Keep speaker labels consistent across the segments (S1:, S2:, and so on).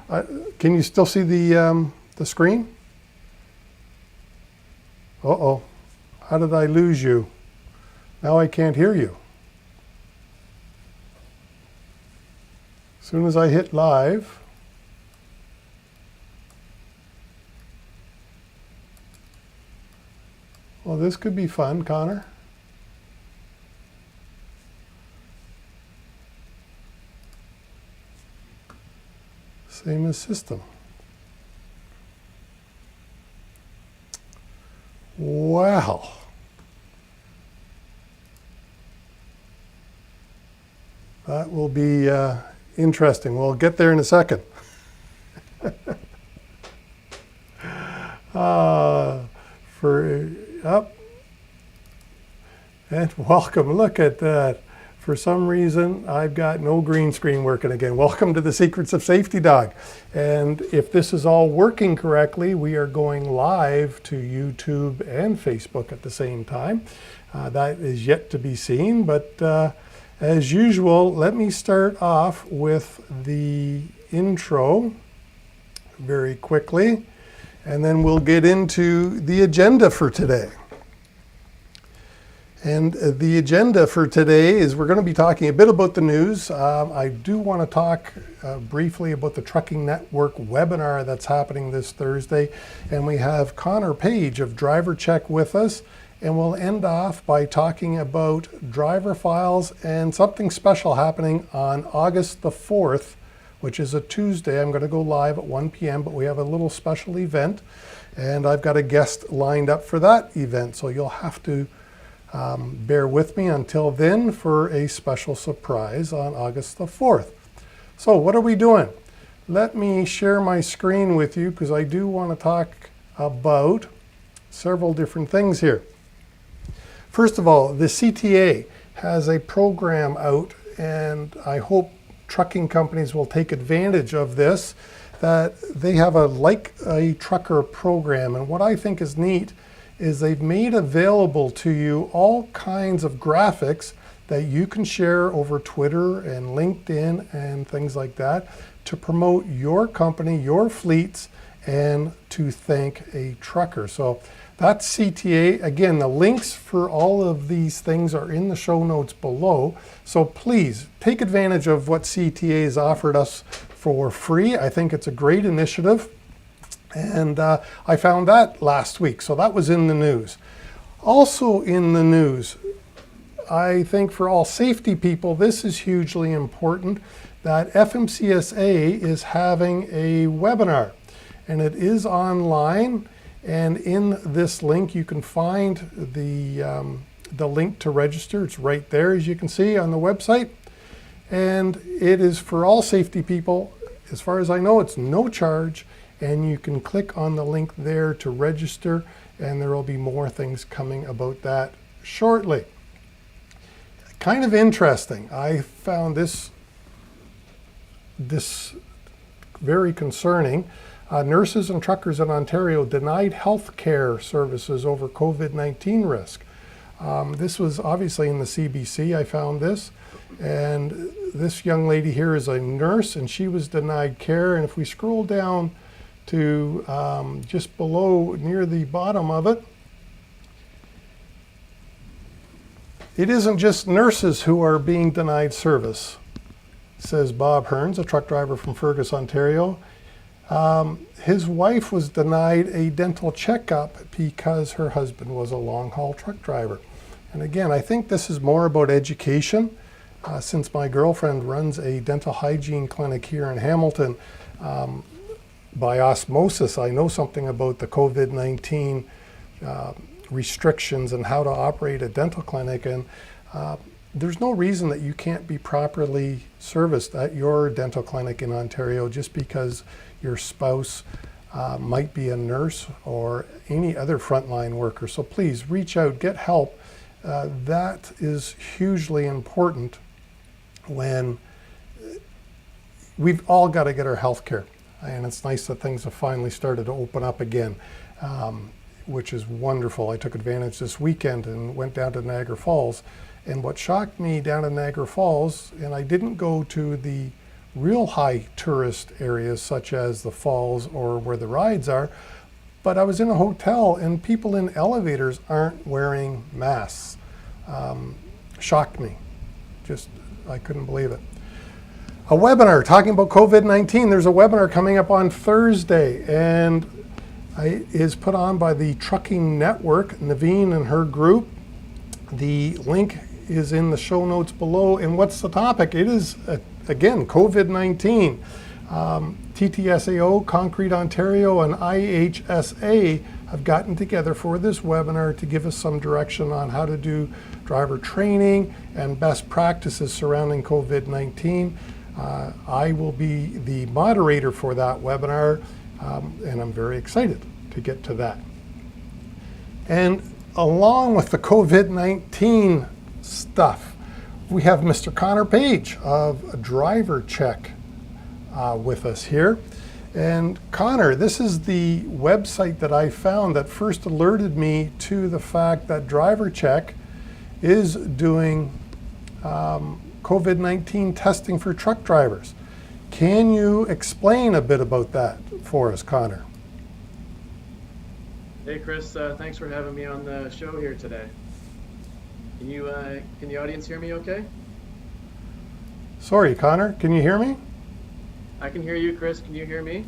S1: Can you still see the screen? Uh-oh. How did I lose you? Now I can't hear you. As soon as I hit live, well, this could be fun, Connor. Same as system. Wow. That will be interesting. We'll get there in a second. And welcome. Look at that. For some reason, I've got no green screen working again. Welcome to the Secrets of Safety, Dawg. And if this is all working correctly, we are going live to YouTube and Facebook at the same time. That is yet to be seen, but as usual, let me start off with the intro very quickly, and then we'll get into the agenda for today. And the agenda for today is we're going to be talking a bit about the news. I do want to talk briefly about the Trucking Network webinar that's happening this Thursday. And we have Connor Page of DriverCheck with us. And we'll end off by talking about driver files and something special happening on August the 4th, which is a Tuesday. I'm going to go live at 1 p.m., but we have a little special event. And I've got a guest lined up for that event. So you'll have to bear with me until then for a special surprise on August the 4th. So what are we doing? Let me share my screen with you because I do want to talk about several different things here. First of all, the CTA has a program out, and I hope trucking companies will take advantage of this, that they have a Like a Trucker program. And what I think is neat is they've made available to you all kinds of graphics that you can share over Twitter and LinkedIn and things like that to promote your company, your fleets, and to thank a trucker. So that's CTA. Again, the links for all of these things are in the show notes below. So please take advantage of what CTA has offered us for free. I think it's a great initiative. And I found that last week, so that was in the news. Also in the news, I think for all safety people, this is hugely important, that FMCSA is having a webinar, and it is online. And in this link, you can find the link to register. It's right there, as you can see on the website. And it is for all safety people. As far as I know, it's no charge. And you can click on the link there to register, and there will be more things coming about that shortly. Kind of interesting. I found this very concerning. Nurses and truckers in Ontario denied health care services over COVID-19 risk. This was obviously in the CBC. I found this. And this young lady here is a nurse, and she was denied care. And if we scroll down to just below, near the bottom of it, it isn't just nurses who are being denied service, says Bob Hearns, a truck driver from Fergus, Ontario. His wife was denied a dental checkup because her husband was a long-haul truck driver. And again, I think this is more about education. Since my girlfriend runs a dental hygiene clinic here in Hamilton, by osmosis, I know something about the COVID-19 restrictions and how to operate a dental clinic. And there's no reason that you can't be properly serviced at your dental clinic in Ontario just because your spouse might be a nurse or any other frontline worker. So please reach out, get help. That is hugely important when we've all got to get our health care. And it's nice that things have finally started to open up again, which is wonderful. I took advantage this weekend and went down to Niagara Falls. And what shocked me down in Niagara Falls, and I didn't go to the real high tourist areas such as the falls or where the rides are. But I was in a hotel and people in elevators aren't wearing masks. Shocked me. Just, I couldn't believe it. A webinar talking about COVID-19. There's a webinar coming up on Thursday, and is put on by the Trucking Network, Naveen and her group. The link is in the show notes below. And what's the topic? It is, again, COVID-19. TTSAO, Concrete Ontario, and IHSA have gotten together for this webinar to give us some direction on how to do driver training and best practices surrounding COVID-19. I will be the moderator for that webinar, and I'm very excited to get to that. And along with the COVID-19 stuff, we have Mr. Connor Page of DriverCheck with us here. And Connor, this is the website that I found that first alerted me to the fact that DriverCheck is doing COVID-19 testing for truck drivers. Can you explain a bit about that for us, Connor?
S2: Hey Chris, thanks for having me on the show here today. Can the audience hear me okay?
S1: Sorry, Connor, can you hear me?
S2: I can hear you, Chris. Can you hear me?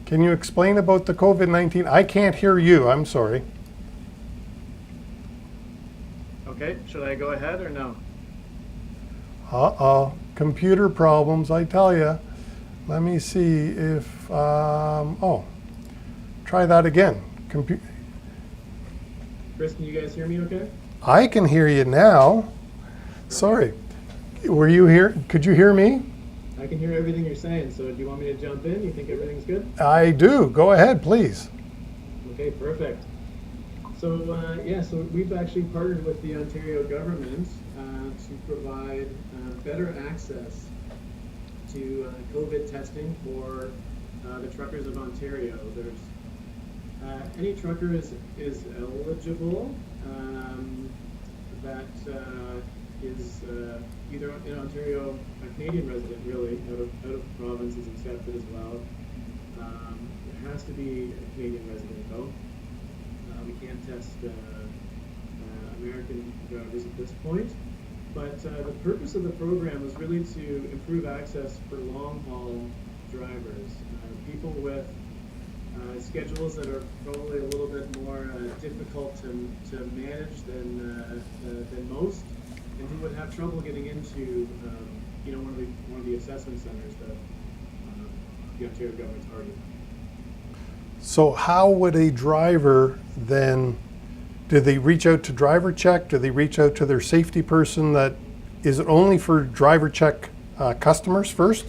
S1: Can you explain about the COVID-19? I can't hear you, I'm sorry.
S2: Okay, should I go ahead or no?
S1: Uh-oh, computer problems, I tell you. Let me see if, oh, try that again.
S2: Chris, can you guys hear me okay?
S1: I can hear you now. Sorry, were you here? Could you hear me?
S2: I can hear everything you're saying, so do you want me to jump in? You think everything's good?
S1: I do, go ahead, please.
S2: Okay, perfect. So, so we've actually partnered with the Ontario government to provide better access to COVID testing for the truckers of Ontario. There's any trucker is eligible that is either in Ontario, a Canadian resident really, out of province is accepted as well. It has to be a Canadian resident though. We can't test American drivers at this point. But the purpose of the program was really to improve access for long-haul drivers, people with schedules that are probably a little bit more difficult to manage than most, and who would have trouble getting into one of the assessment centers that the Ontario government's targeting. So
S1: how would a driver then, do they reach out to DriverCheck? Do they reach out to their safety person? Is it only for DriverCheck customers first?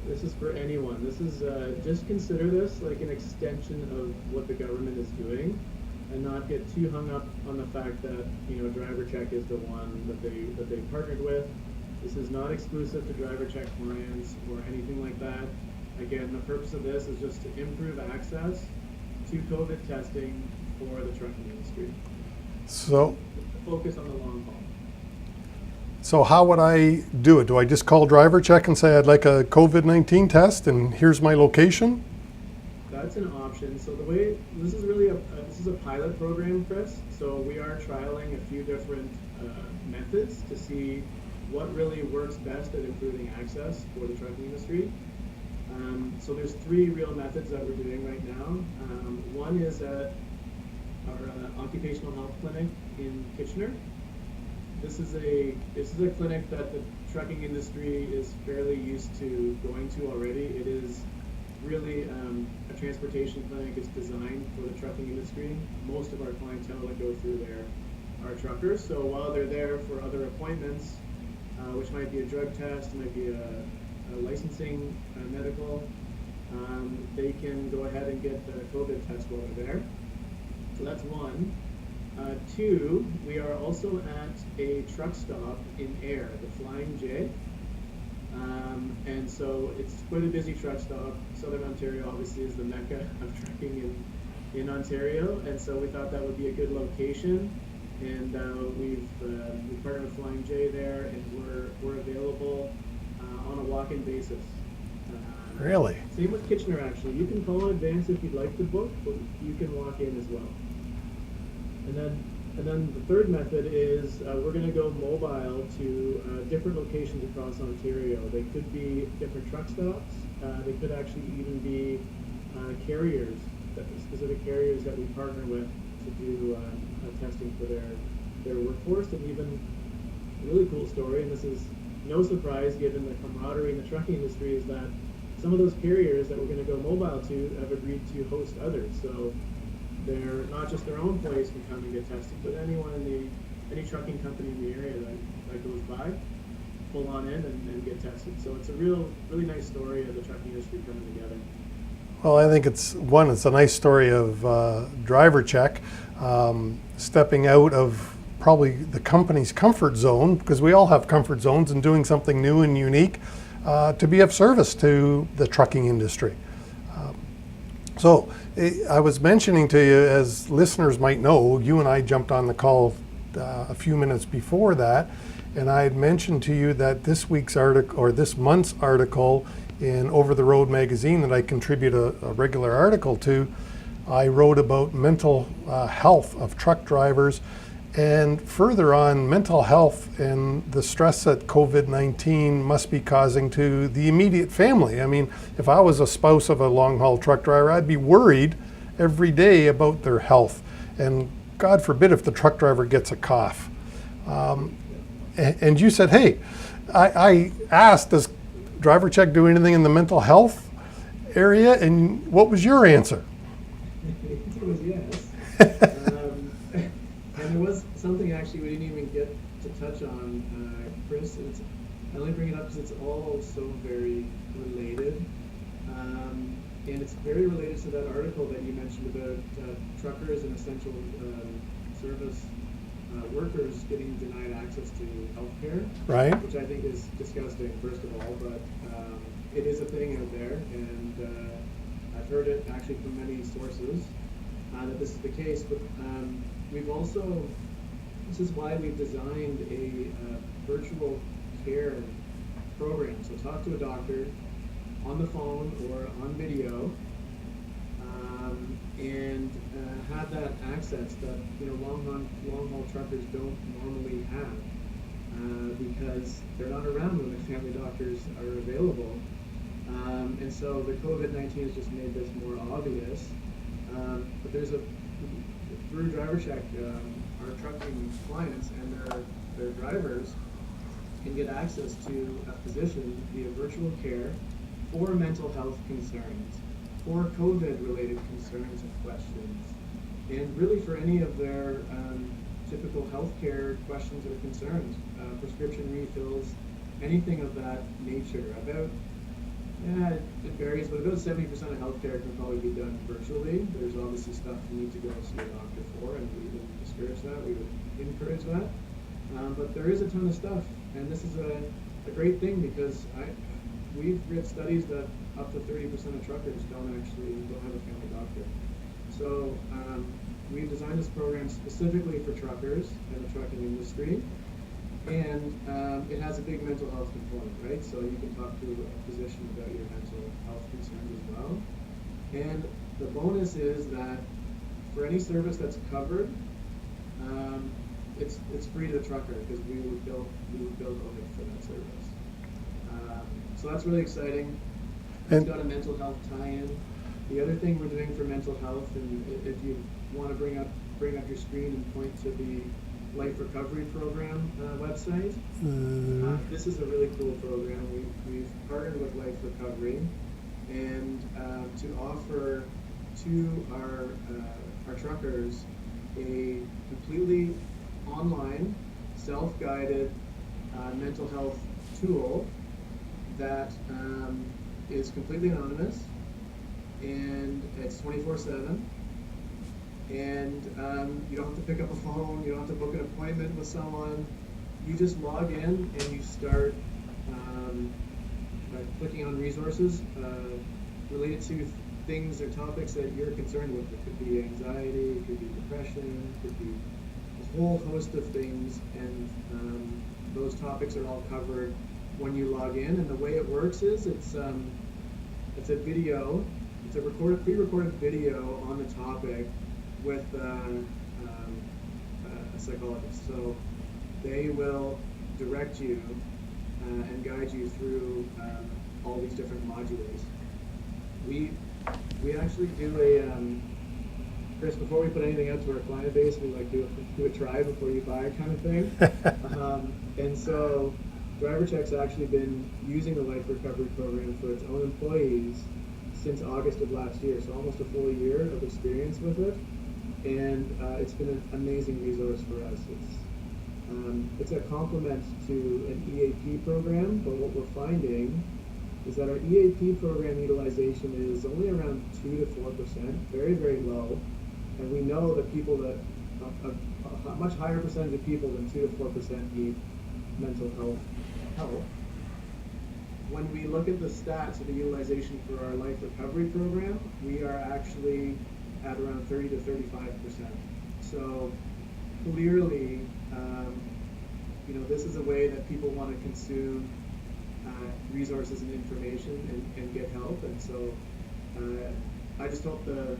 S2: This is for anyone. This is just consider this like an extension of what the government is doing, and not get too hung up on the fact that DriverCheck is the one that they partnered with. This is not exclusive to DriverCheck clients or anything like that. Again, the purpose of this is just to improve access to COVID testing for the trucking industry.
S1: So
S2: focus on the long haul.
S1: So how would I do it? Do I just call DriverCheck and say I'd like a COVID-19 test and here's my location?
S2: That's an option. So this is really this is a pilot program, Chris. So we are trialing a few different methods to see what really works best at improving access for the trucking industry. So there's three real methods that we're doing right now. One is at our occupational health clinic in Kitchener. This is a clinic that the trucking industry is fairly used to going to already. It is really a transportation clinic. It's designed for the trucking industry. Most of our clientele that go through there are truckers. So while they're there for other appointments, which might be a drug test, might be a licensing medical, they can go ahead and get the COVID test while they're there. So that's one. Two, we are also at a truck stop in Ayr, the Flying J. And so it's quite a busy truck stop. Southern Ontario obviously is the mecca of trucking in Ontario. And so we thought that would be a good location and we've partnered with Flying J there, and we're available on a walk-in basis.
S1: Really?
S2: Same with Kitchener, actually. You can call in advance if you'd like to book, but you can walk in as well. And then the third method is we're going to go mobile to different locations across Ontario. They could be different truck stops. They could actually even be carriers, specific carriers that we partner with to do testing for their workforce. And even a really cool story, and this is no surprise given the camaraderie in the trucking industry, is that some of those carriers that we're going to go mobile to have agreed to host others. So they're not just their own employees can come and get tested, but anyone in any trucking company in the area that goes by, pull on in and get tested. So it's a really nice story of the trucking industry coming together.
S1: Well, I think it's a nice story of DriverCheck stepping out of probably the company's comfort zone, because we all have comfort zones, and doing something new and unique to be of service to the trucking industry. So I was mentioning to you, as listeners might know, you and I jumped on the call a few minutes before that, and I had mentioned to you that this week's article, or this month's article in Over the Road magazine that I contribute a regular article to, I wrote about mental health of truck drivers, and further on mental health and the stress that COVID-19 must be causing to the immediate family. I mean, if I was a spouse of a long-haul truck driver, I'd be worried every day about their health. And God forbid if the truck driver gets a cough. And you said, hey, I asked, does DriverCheck do anything in the mental health area? And what was your answer?
S2: It was yes. And there was something actually we didn't even get to touch on, Chris. I only bring it up because it's all so very related. And it's very related to that article that you mentioned about truckers and essential service workers getting denied access to healthcare. Right. Which I think is disgusting, first of all, but it is a thing out there, and I've heard it actually from many sources that this is the case. But we've also, this is why we've designed a virtual care program. So talk to a doctor on the phone or on video, and have that access that long haul truckers don't normally have, because they're not around when their family doctors are available. And so the COVID-19 has just made this more obvious. But through DriverCheck, our trucking clients and their drivers can get access to a physician via virtual care for mental health concerns, for COVID-related concerns and questions, and really for any of their typical healthcare questions or concerns, prescription refills, anything of that nature. It varies, but about 70% of healthcare can probably be done virtually. There's obviously stuff you need to go see a doctor for, and we would discourage that. We would encourage that. But there is a ton of stuff, and this is a great thing, because we've read studies that up to 30% of truckers don't have a family doctor. So we've designed this program specifically for truckers and the trucking industry. And it has a big mental health component, right? So you can talk to a physician about your mental health concerns as well. And the bonus is that for any service that's covered, it's free to the trucker, because we would bill only for that service. So that's really exciting. It's got a mental health tie-in. The other thing we're doing for mental health, and if you want to bring up your screen and point to the Life Recovery Program website. This is a really cool program. We've partnered with Life Recovery, and to offer to our truckers a completely online, self-guided mental health tool that is completely anonymous, and it's 24/7. And you don't have to pick up a phone, you don't have to book an appointment with someone. You just log in and you start by clicking on resources related to things or topics that you're concerned with. It could be anxiety, it could be depression, it could be whole host of things, and those topics are all covered when you log in. And the way it works is it's a video, it's a pre-recorded video on the topic with a psychologist. So they will direct you and guide you through all these different modules. We actually do Chris, before we put anything out to our client base, we like do a try before you buy kind of thing. And so DriverCheck's actually been using the Life Recovery Program for its own employees since August of last year, so almost a full year of experience with it. And it's been an amazing resource for us. It's a complement to an EAP program, but what we're finding is that our EAP program utilization is only around 2 to 4%, very, very low. And we know that people that a much higher percentage of people than 2 to 4% need mental health help. When we look at the stats of the utilization for our Life Recovery Program, we are actually at around 30 to 35%. So clearly, this is a way that people want to consume resources and information and get help. And so I just hope the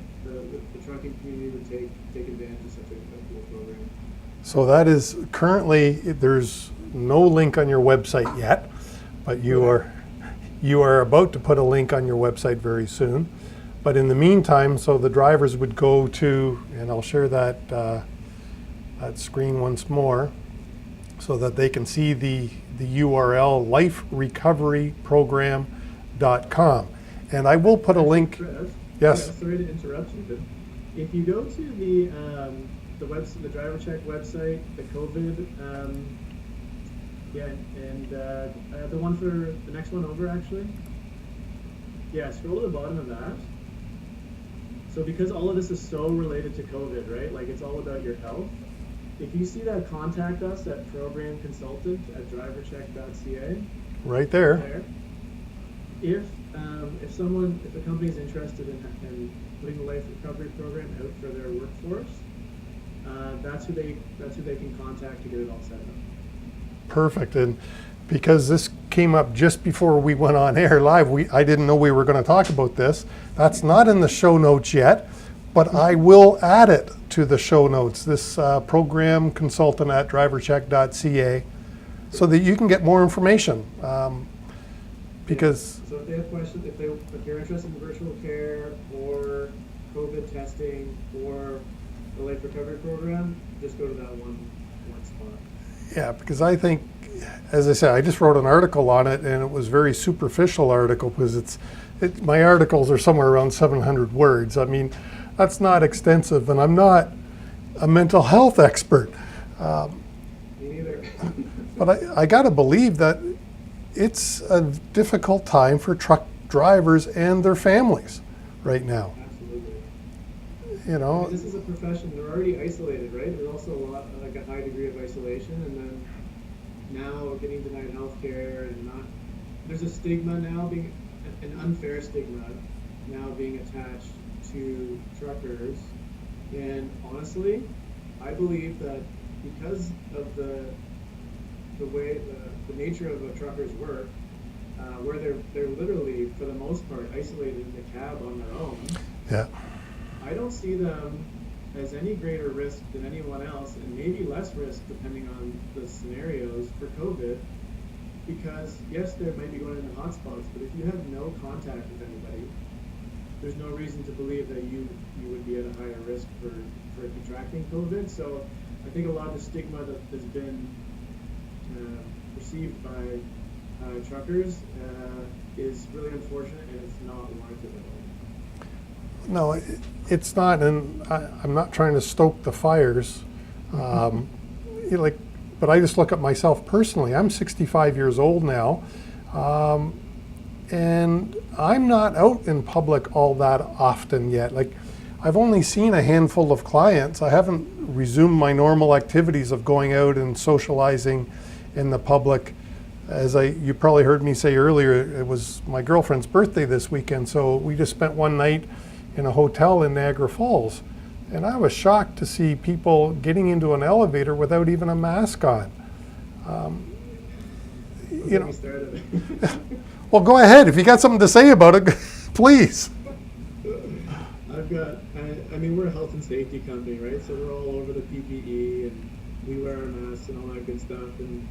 S2: trucking community would take advantage of such a cool program.
S1: So that is currently, there's no link on your website yet, but you are about to put a link on your website very soon. But in the meantime, so the drivers would go to, and I'll share that that screen once more, so that they can see the URL, liferecoveryprogram.com. And I will put a link.
S2: Chris,
S1: Yes.
S2: sorry to interrupt you, but if you go to the website, the DriverCheck website, the COVID, the one for the next one over, actually. Yeah, scroll to the bottom of that. So because all of this is so related to COVID, right? Like it's all about your health. If you see that, contact us at programconsultant@drivercheck.ca.
S1: Right there.
S2: If a company is interested in putting the Life Recovery Program out for their workforce, that's who they can contact to get it all set up.
S1: Perfect. And because this came up just before we went on air live, I didn't know we were going to talk about this. That's not in the show notes yet, but I will add it to the show notes, this program consultant at drivercheck.ca, so that you can get more information. Because
S2: so if they have questions, if you're interested in virtual care or COVID testing or the Life Recovery Program, just go to that one spot.
S1: Yeah, because I think, as I said, I just wrote an article on it, and it was a very superficial article because my articles are somewhere around 700 words. I mean, that's not extensive, and I'm not a mental health expert.
S2: Me neither.
S1: But I got to believe that it's a difficult time for truck drivers and their families right now.
S2: Absolutely.
S1: This
S2: is a profession, they're already isolated, right? There's also a high degree of isolation, and then now getting denied health care, and there's a stigma now, an unfair stigma now being attached to truckers. And honestly, I believe that because of the way the nature of a trucker's work, where they're literally, for the most part, isolated in the cab on their own.
S1: Yeah.
S2: I don't see them as any greater risk than anyone else, and maybe less risk depending on the scenarios for COVID, because yes, they might be going into hotspots, but if you have no contact with anybody, there's no reason to believe that you would be at a higher risk for contracting COVID. So I think a lot of the stigma that has been received by truckers is really unfortunate, and it's not warranted at all.
S1: No, it's not, and I'm not trying to stoke the fires. But I just look at myself personally. I'm 65 years old now, and I'm not out in public all that often yet. Like, I've only seen a handful of clients. I haven't resumed my normal activities of going out and socializing in the public. You probably heard me say earlier, it was my girlfriend's birthday this weekend, so we just spent one night in a hotel in Niagara Falls. And I was shocked to see people getting into an elevator without even a mask on. You know, well, go ahead. If you got something to say about it, please.
S2: I mean, we're a health and safety company, right? So we're all over the PPE and we wear our masks and all that good stuff. And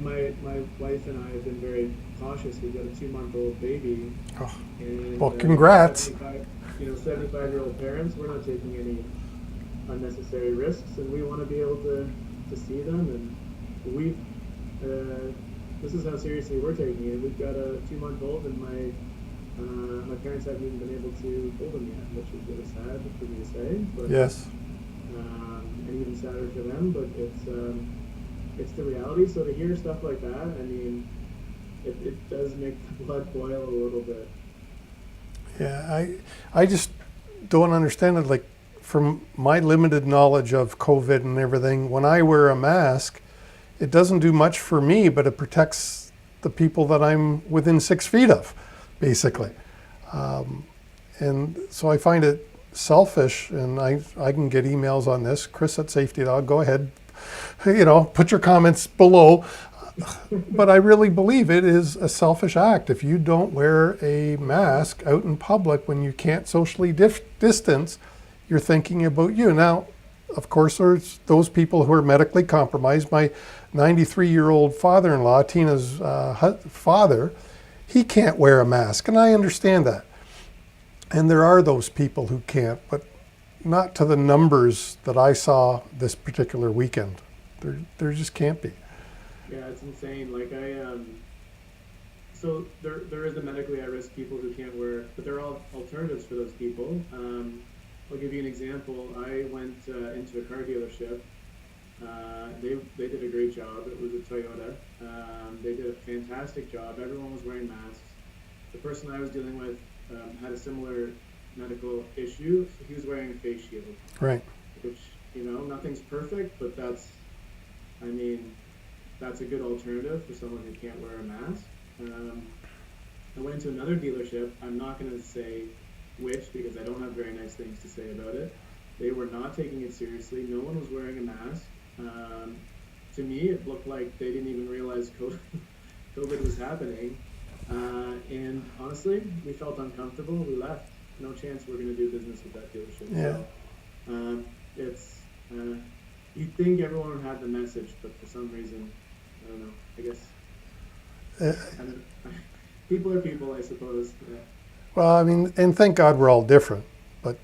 S2: my wife and I have been very cautious. We've got a 2-month-old baby.
S1: Oh,
S2: and,
S1: well, congrats.
S2: 75-year-old parents, we're not taking any unnecessary risks, and we want to be able to see them. And we've this is how seriously we're taking it. We've got a 2-month-old, and my parents haven't even been able to hold him yet, which is really sad for me to say. But,
S1: yes.
S2: And even sadder for them, but it's the reality. So to hear stuff like that, I mean, it does make the blood boil a little bit.
S1: Yeah, I just don't understand it. Like, from my limited knowledge of COVID and everything, when I wear a mask, it doesn't do much for me, but it protects the people that I'm within 6 feet of, basically. And so I find it selfish, and I can get emails on this. Chris at Safety Dawg, go ahead, put your comments below. But I really believe it is a selfish act. If you don't wear a mask out in public when you can't socially distance, you're thinking about you. Now, of course, there's those people who are medically compromised. My 93-year-old father-in-law, Tina's father, he can't wear a mask, and I understand that. And there are those people who can't, but not to the numbers that I saw this particular weekend. There just can't be.
S2: Yeah, it's insane. Like so there is the medically at-risk people who can't wear, but there are alternatives for those people. I'll give you an example. I went into a car dealership. They did a great job. It was a Toyota. They did a fantastic job. Everyone was wearing masks. The person I was dealing with had a similar medical issue. So he was wearing a face shield.
S1: Right.
S2: Which, nothing's perfect, but that's a good alternative for someone who can't wear a mask. I went to another dealership. I'm not going to say which because I don't have very nice things to say about it. They were not taking it seriously. No one was wearing a mask. To me, it looked like they didn't even realize COVID was happening. And honestly, we felt uncomfortable. We left. No chance we're going to do business with that dealership.
S1: Yeah.
S2: So, you'd think everyone would have the message, but for some reason, I don't know. I guess people are people, I suppose. Yeah.
S1: Well, I mean, and thank God we're all different. But,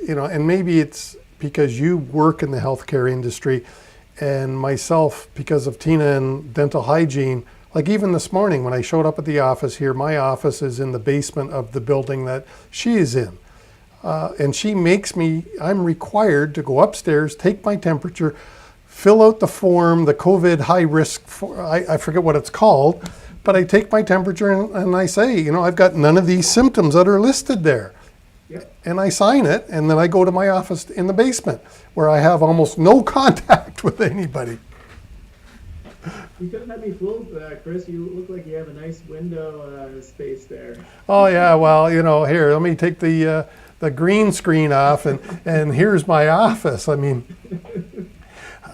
S1: and maybe it's because you work in the healthcare industry, and myself, because of Tina and dental hygiene, like even this morning when I showed up at the office here, my office is in the basement of the building that she is in. And she makes me, I'm required to go upstairs, take my temperature, fill out the form, the COVID high risk, I forget what it's called, but I take my temperature and I say, I've got none of these symptoms that are listed there.
S2: Yep.
S1: And I sign it, and then I go to my office in the basement where I have almost no contact with anybody.
S2: You couldn't have me fooled, Chris. You look like you have a nice window space there.
S1: Oh yeah, well, here, let me take the green screen off, and here's my office. I mean,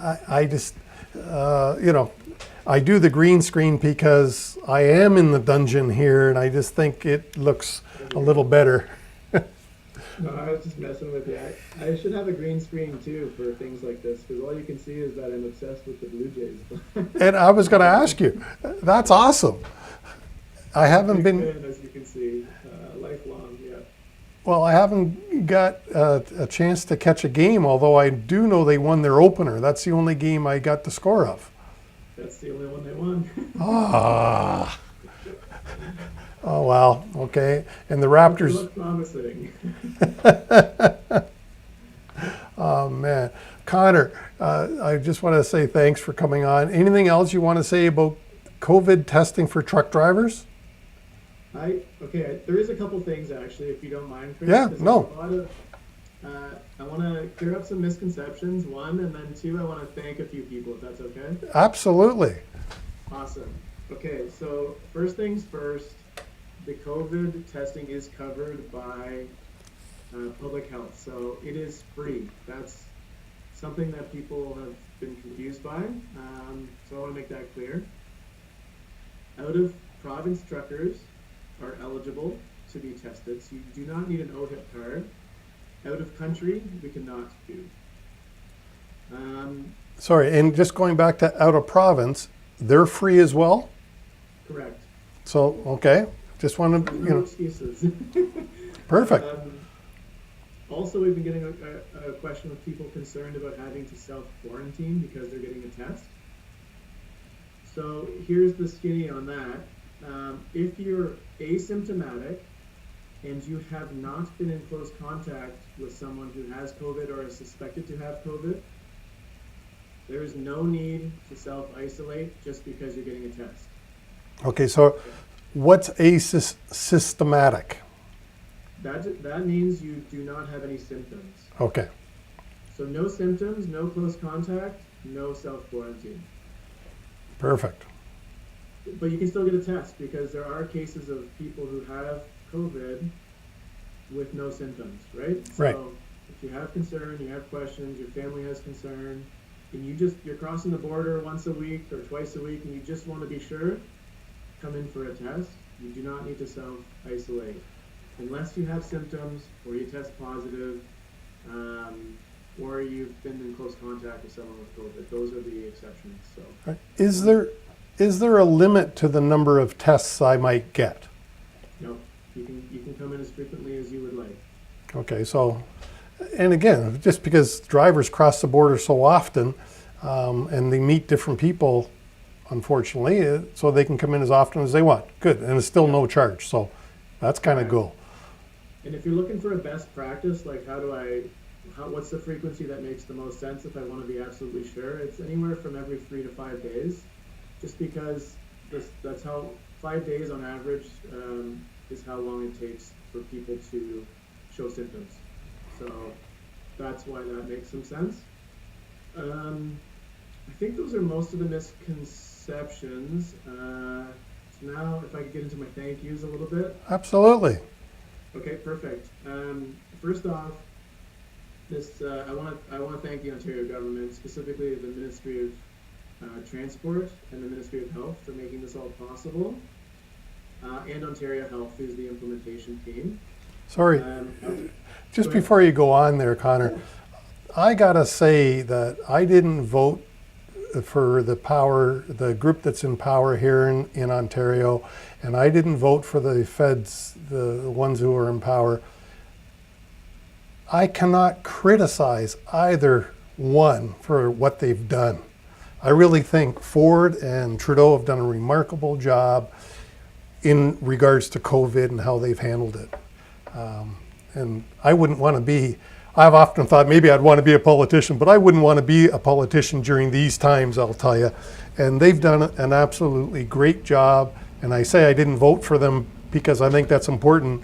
S1: I just, I do the green screen because I am in the dungeon here, and I just think it looks a little better.
S2: No, I was just messing with you. I should have a green screen too for things like this, because all you can see is that I'm obsessed with the Blue Jays.
S1: And I was going to ask you, that's awesome. I haven't been,
S2: as you can see, lifelong. Yeah.
S1: Well, I haven't got a chance to catch a game, although I do know they won their opener. That's the only game I got the score of.
S2: That's the only one they won.
S1: Ah. Oh, wow. Okay. And the Raptors.
S2: Look promising.
S1: Oh, man. Connor, I just want to say thanks for coming on. Anything else you want to say about COVID testing for truck drivers?
S2: Okay, there is a couple things actually, if you don't mind, Chris.
S1: Yeah, no.
S2: I want to clear up some misconceptions, one, and then two, I want to thank a few people, if that's okay.
S1: Absolutely.
S2: Awesome. Okay, so first things first, the COVID testing is covered by public health. So it is free. That's something that people have been confused by. So I want to make that clear. Out of province truckers are eligible to be tested. So you do not need an OHIP card. Out of country, we cannot do.
S1: Sorry, and just going back to out of province, they're free as well?
S2: Correct.
S1: So, okay, just want to,
S2: No excuses.
S1: perfect.
S2: Also, we've been getting a question with people concerned about having to self-quarantine because they're getting a test. So here's the skinny on that. If you're asymptomatic and you have not been in close contact with someone who has COVID or is suspected to have COVID, there is no need to self-isolate just because you're getting a test.
S1: Okay, so what's asymptomatic?
S2: That means you do not have any symptoms.
S1: Okay,
S2: So no symptoms, no close contact, no self-quarantine.
S1: perfect.
S2: But you can still get a test because there are cases of people who have COVID with no symptoms, right?
S1: Right.
S2: So if you have concern, you have questions, your family has concern, and you're crossing the border once a week or twice a week and you just want to be sure, come in for a test. You do not need to self-isolate. Unless you have symptoms or you test positive, or you've been in close contact with someone with COVID. Those are the exceptions. So
S1: Right. Is there a limit to the number of tests I might get?
S2: no, you can come in as frequently as you would like.
S1: Okay, so, and again, just because drivers cross the border so often, and they meet different people, unfortunately, so they can come in as often as they want. Good, and it's still no charge, so that's kind of cool.
S2: And if you're looking for a best practice, like what's the frequency that makes the most sense if I want to be absolutely sure? It's anywhere from every 3 to 5 days, just because that's how 5 days on average is how long it takes for people to show symptoms. So that's why that makes some sense. I think those are most of the misconceptions. So now if I could get into my thank yous a little bit.
S1: Absolutely.
S2: Okay, perfect. First off, I want to thank the Ontario government, specifically the Ministry of Transport and the Ministry of Health for making this all possible, and Ontario Health, who's the implementation team.
S1: Sorry, just before you go on there, Connor, I gotta say that I didn't vote for the group that's in power here in Ontario, and I didn't vote for the feds, the ones who are in power. I cannot criticize either one for what they've done. I really think Ford and Trudeau have done a remarkable job in regards to COVID and how they've handled it. And I wouldn't want to be, I've often thought maybe I'd want to be a politician, but I wouldn't want to be a politician during these times, I'll tell you. And they've done an absolutely great job. And I say I didn't vote for them because I think that's important.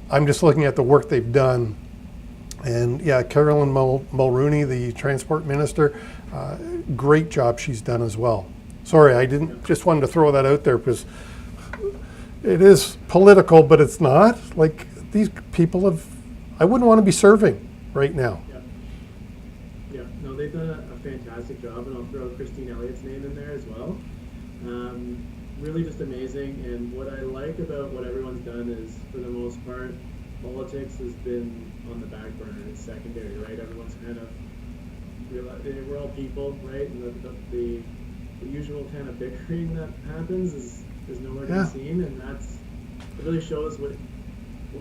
S1: I'm just looking at the work they've done. And yeah, Carolyn Mulroney, the transport minister, great job she's done as well. Sorry, I just wanted to throw that out there because it is political, but it's not. Like these people I wouldn't want to be serving right now.
S2: Yeah, no, they've done a fantastic job, and I'll throw Christine Elliott's name in there as well. Really just amazing, and what I like about what everyone's done is, for the most part, politics has been on the back burner. It's secondary, right? Everyone's kind of we're all people, right? And the usual kind of bickering that happens is nowhere to be seen, and it really shows what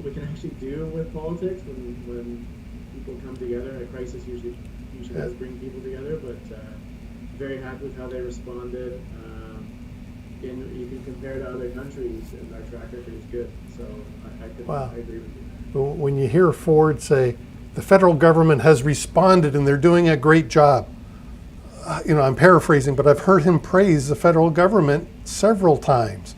S2: we can actually do with politics when people come together. A crisis usually does bring people together, but very happy with how they responded. And you can compare to other countries, and our track record is good. So I agree with you.
S1: When you hear Ford say, the federal government has responded and they're doing a great job. I'm paraphrasing, but I've heard him praise the federal government several times.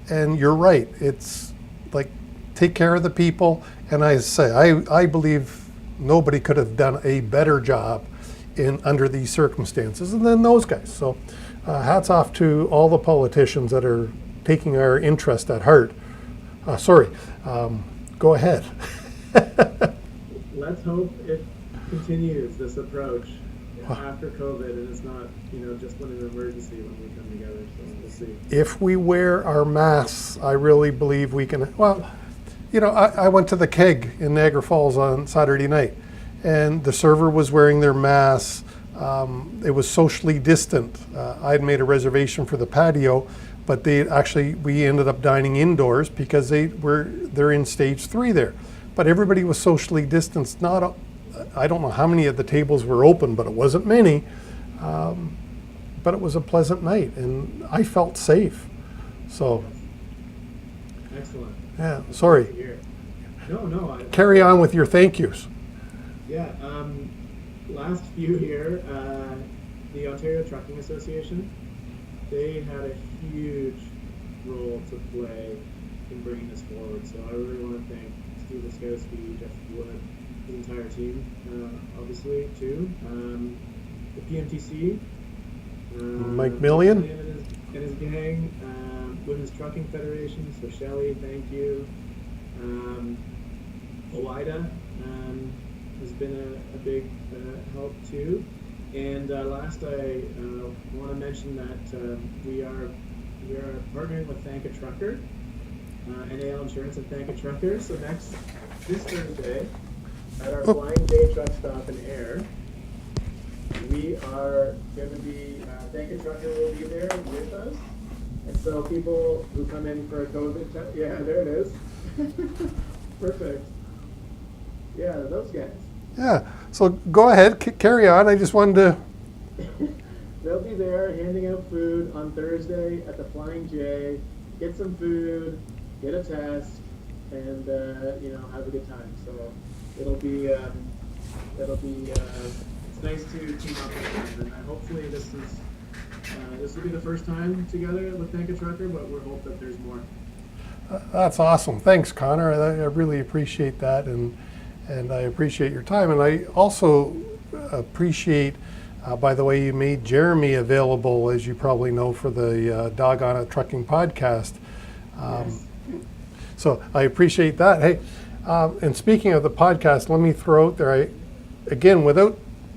S1: And you're right, it's like, take care of the people. And I say, I believe nobody could have done a better job under these circumstances than those guys. So hats off to all the politicians that are taking our interest at heart. Go ahead.
S2: Let's hope it continues this approach after COVID, and it's not, just when an emergency when we come together. So we'll see.
S1: If we wear our masks, I really believe we can. Well, I went to the Keg in Niagara Falls on Saturday night, and the server was wearing their masks. It was socially distant. I had made a reservation for the patio, but we ended up dining indoors because they're in stage 3 there. But everybody was socially distanced. I don't know how many of the tables were open, but it wasn't many. But it was a pleasant night, and I felt safe. So,
S2: excellent.
S1: Yeah, sorry.
S2: No.
S1: Carry on with your thank yous.
S2: Yeah. Last few here, the Ontario Trucking Association, they had a huge role to play in bringing this forward. So I really want to thank Steve Laskowski, Jeff Wood, his entire team, obviously, too. The PMTC,
S1: Mike Million
S2: and his gang, Women's Trucking Federation, so Shelley, thank you. OIDA has been a big help too. And last, I want to mention that we are partnering with Thank a Trucker, NAL Insurance and Thank a Trucker. So this Thursday at our Flying J truck stop in Air, we are going to be, Thank a Trucker will be there with us. And so people who come in for a COVID test, yeah, there it is. Perfect. Yeah, those guys.
S1: Yeah, so go ahead, carry on. I just wanted to.
S2: They'll be there handing out food on Thursday at the Flying J. Get some food, get a test, and have a good time. So it'll be it's nice to team up with them, and hopefully this will be the first time together with Thank a Trucker, but we hope that there's more.
S1: That's awesome. Thanks, Connor. I really appreciate that, and I appreciate your time. And I also appreciate, by the way, you made Jeremy available, as you probably know, for the Dawg on a Trucking podcast.
S2: Yes.
S1: So I appreciate that. Hey, and speaking of the podcast, let me throw out there, again, without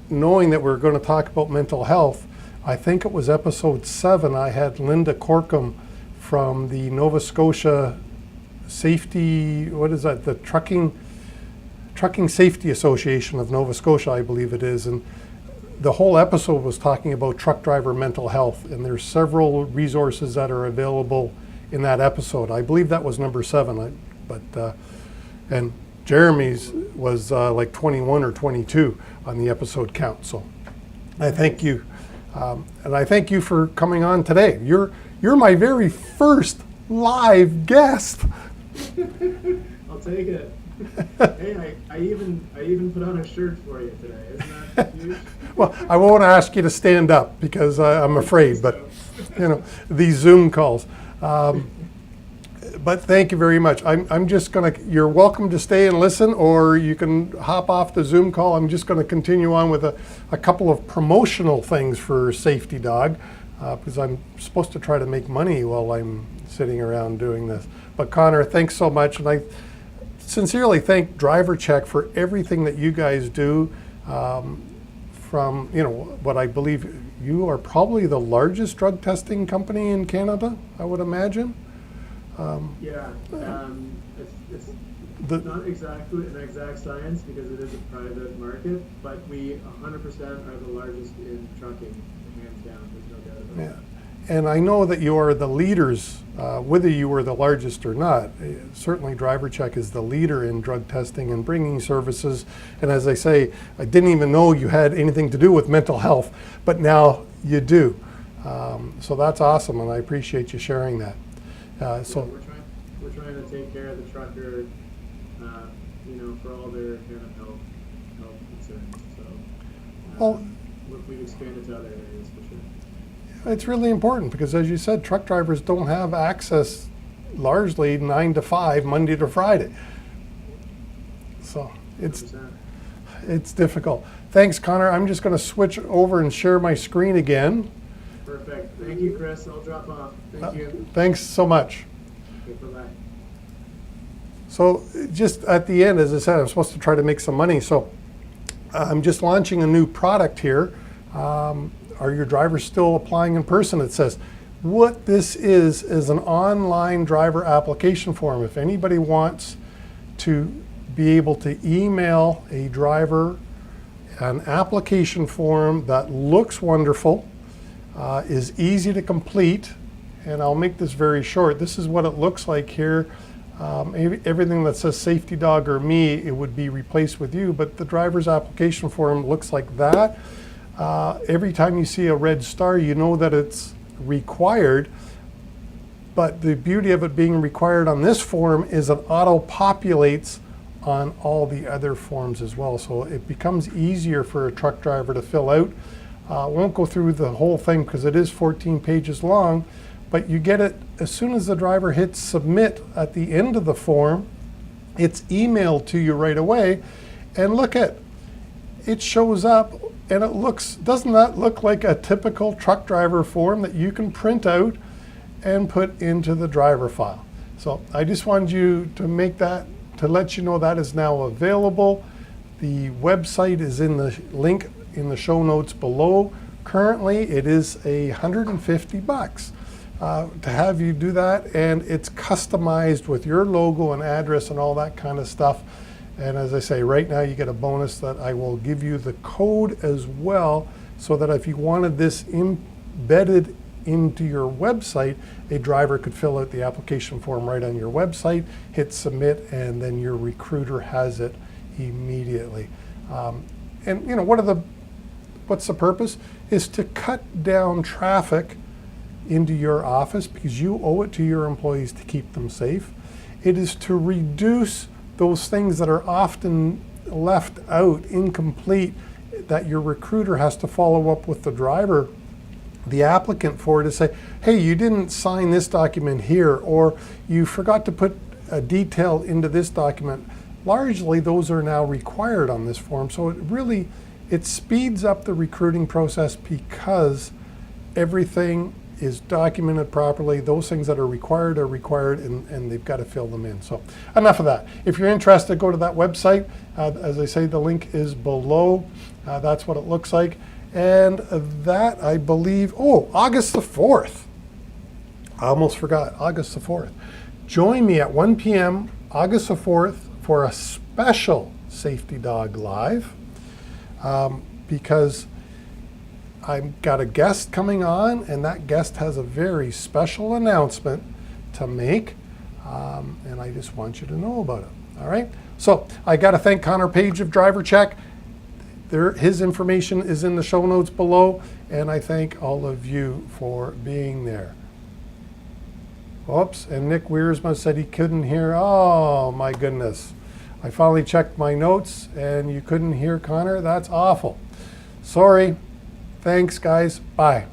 S1: knowing that we're going to talk about mental health, I think it was episode 7, I had Linda Corkum from the Nova Scotia Safety, the Trucking Safety Association of Nova Scotia, I believe it is. And the whole episode was talking about truck driver mental health, and there's several resources that are available in that episode. I believe that was number 7, and Jeremy's was like 21 or 22 on the episode count. So I thank you. And I thank you for coming on today. You're my very first live guest.
S2: I'll take it. Hey, I even put on a shirt for you today. Isn't that huge?
S1: Well, I won't ask you to stand up because I'm afraid, but these Zoom calls. But thank you very much. I'm just you're welcome to stay and listen, or you can hop off the Zoom call. I'm just gonna continue on with a couple of promotional things for Safety Dawg, because I'm supposed to try to make money while I'm sitting around doing this. But Connor, thanks so much. And I sincerely thank DriverCheck for everything that you guys do. From, what I believe you are probably the largest drug testing company in Canada, I would imagine.
S2: It's not exactly an exact science because it is a private market, but we 100% are the largest in trucking, hands down. There's no doubt about it.
S1: And I know that you are the leaders, whether you were the largest or not. Certainly DriverCheck is the leader in drug testing and bringing services. And as I say, I didn't even know you had anything to do with mental health, but now you do. So that's awesome, and I appreciate you sharing that.
S2: We're trying to take care of the trucker, for all their kind of health concerns. So we've expanded to other areas for sure.
S1: It's really important because, as you said, truck drivers don't have access largely 9 to 5, Monday to Friday. So it's difficult. Thanks, Connor. I'm just going to switch over and share my screen again.
S2: Perfect. Thank you, Chris. I'll drop off. Thank you.
S1: Thanks so much.
S2: Okay, bye-bye.
S1: So just at the end, as I said, I'm supposed to try to make some money. So I'm just launching a new product here. Are your drivers still applying in person? It says, what this is an online driver application form. If anybody wants to be able to email a driver an application form that looks wonderful, is easy to complete, and I'll make this very short. This is what it looks like here. Everything that says safety dog or me, it would be replaced with you, but the driver's application form looks like that. Every time you see a red star, you know that it's required, but the beauty of it being required on this form is it auto-populates on all the other forms as well. So it becomes easier for a truck driver to fill out. Won't go through the whole thing because it is 14 pages long, but you get it as soon as the driver hits submit at the end of the form. It's emailed to you right away, and look at it shows up, and it looks, doesn't that look like a typical truck driver form that you can print out and put into the driver file? So I just wanted you to make that, to let you know that is now available. The website is in the link in the show notes below. Currently, it is $150 to have you do that, and it's customized with your logo and address and all that kind of stuff. And as I say, right now you get a bonus that I will give you the code as well, so that if you wanted this embedded into your website, a driver could fill out the application form right on your website, hit submit, and then your recruiter has it immediately. And you know, what's the purpose? Is to cut down traffic into your office, because you owe it to your employees to keep them safe. It is to reduce those things that are often left out, incomplete, that your recruiter has to follow up with the driver, the applicant, for, to say, hey, you didn't sign this document here, or you forgot to put a detail into this document. Largely, those are now required on this form. So it speeds up the recruiting process because everything is documented properly. Those things that are required, and they've got to fill them in. So enough of that. If you're interested, go to that website. As I say, the link is below. That's what it looks like. And that, I believe, August the 4th. I almost forgot, August the 4th. Join me at 1 p.m. August the 4th for a special Safety Dog Live, because I've got a guest coming on, and that guest has a very special announcement to make, and I just want you to know about it. All right? So I got to thank Connor Page of DriverCheck. His information is in the show notes below, and I thank all of you for being there. Oops, and Nick Wiersma said he couldn't hear. Oh my goodness. I finally checked my notes and you couldn't hear Connor. That's awful. Sorry. Thanks, guys. Bye.